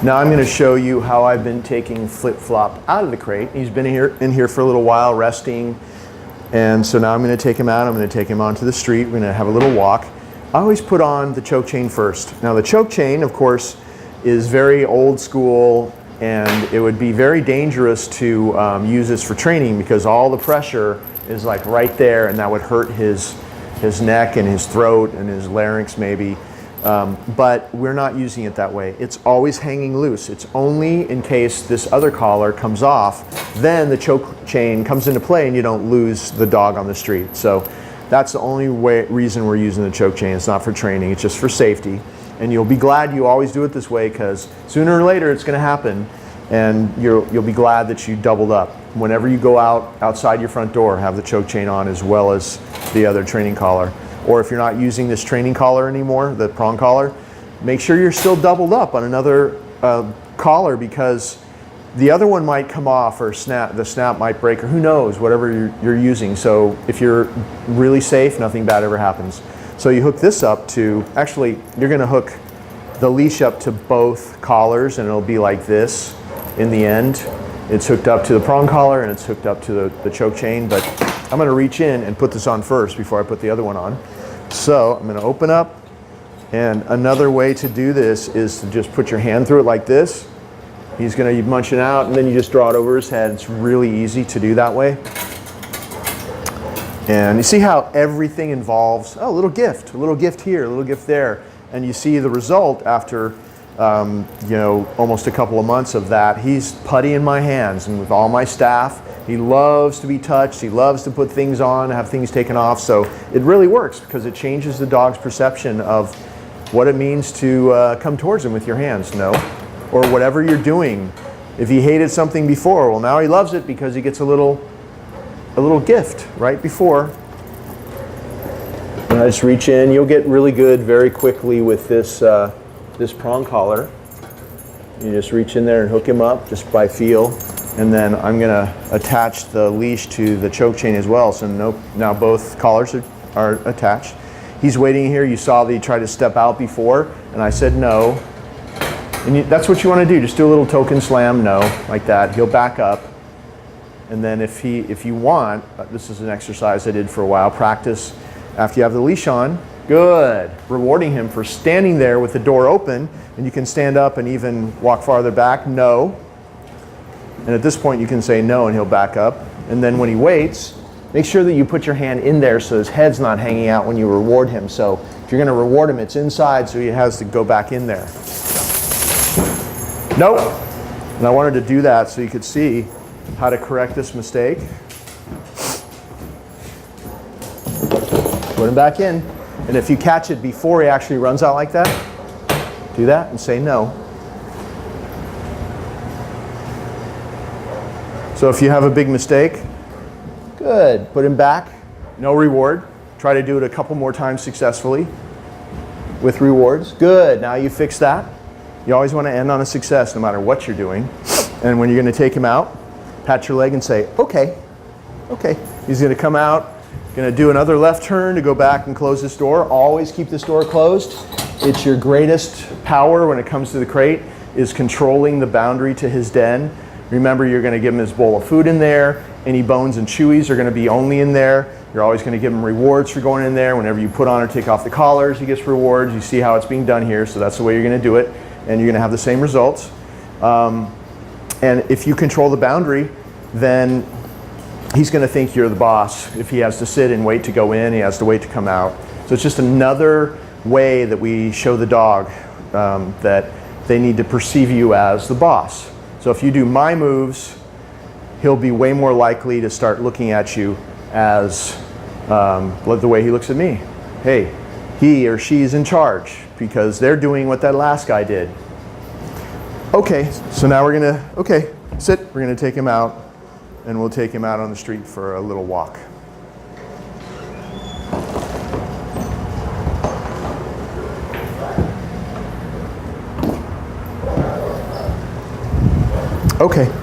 Now I'm going to show you how I've been taking Flip Flop out of the crate. He's been in here for a little while resting, and so now I'm going to take him out. I'm going to take him onto the street. We're going to have a little walk. I always put on the choke chain first. Now the choke chain, of course, is very old school, and it would be very dangerous to use this for training because all the pressure is like right there, and that would hurt his neck and his throat and his larynx maybe. But we're not using it that way. It's always hanging loose. It's only in case this other collar comes off, then the choke chain comes into play and you don't lose the dog on the street. So that's the only reason we're using the choke chain. It's not for training, it's just for safety. And you'll be glad you always do it this way because sooner or later it's going to happen, and you'll be glad that you doubled up. Whenever you go outside your front door, have the choke chain on as well as the other training collar. Or if you're not using this training collar anymore, the prong collar, make sure you're still doubled up on another collar because the other one might come off or the snap might break, or who knows, whatever you're using. So if you're really safe, nothing bad ever happens. So you hook this up to, actually you're going to hook the leash up to both collars, and it'll be like this in the end. It's hooked up to the prong collar and it's hooked up to the choke chain, but I'm going to reach in and put this on first before I put the other one on. So I'm going to open up, and another way to do this is to just put your hand through it like this. He's going to be munching out, and then you just draw it over his head. It's really easy to do that way. And you see how everything involves, oh, a little gift here, a little gift there. And you see the result after almost a couple of months of that. He's putty in my hands, and with all my staff, he loves to be touched. He loves to put things on, have things taken off. So it really works because it changes the dog's perception of what it means to come towards him with your hands, or whatever you're doing. If he hated something before, well, now he loves it because he gets a little gift right before. And I just reach in. You'll get really good very quickly with this this prong collar. You just reach in there and hook him up just by feel. And then I'm going to attach the leash to the choke chain as well. So now both collars are attached. He's waiting here. You saw that he tried to step out before, and I said no. And that's what you want to do. Just do a little token slam, no, like that. He'll back up. And then if you want, this is an exercise I did for a while, practice after you have the leash on. Good. Rewarding him for standing there with the door open, and you can stand up and even walk farther back, no. And at this point you can say no and he'll back up. And then when he waits, make sure that you put your hand in there so his head's not hanging out when you reward him. So if you're going to reward him, it's inside, so he has to go back in there. Nope. And I wanted to do that so you could see how to correct this mistake. Put him back in. And if you catch it before he actually runs out like that, do that and say no. So if you have a big mistake, good, put him back, no reward. Try to do it a couple more times successfully with rewards. Good, now you fix that. You always want to end on a success no matter what you're doing. And when you're going to take him out, pat your leg and say, okay, okay. He's going to come out, going to do another left turn to go back and close this door. Always keep this door closed. It's your greatest power when it comes to the crate, is controlling the boundary to his den. Remember, you're going to give him his bowl of food in there. Any bones and chewies are going to be only in there. You're always going to give him rewards for going in there. Whenever you put on or take off the collars, he gets rewards. You see how it's being done here, so that's the way you're going to do it. And you're going to have the same results. And if you control the boundary, then he's going to think you're the boss. If he has to sit and wait to go in, he has to wait to come out. So it's just another way that we show the dog that they need to perceive you as the boss. So if you do my moves, he'll be way more likely to start looking at you as the way he looks at me. Hey, he or she's in charge because they're doing what that last guy did. Okay, so now we're gonna, okay, sit. We're gonna take him out, and we'll take him out on the street for a little walk. Okay.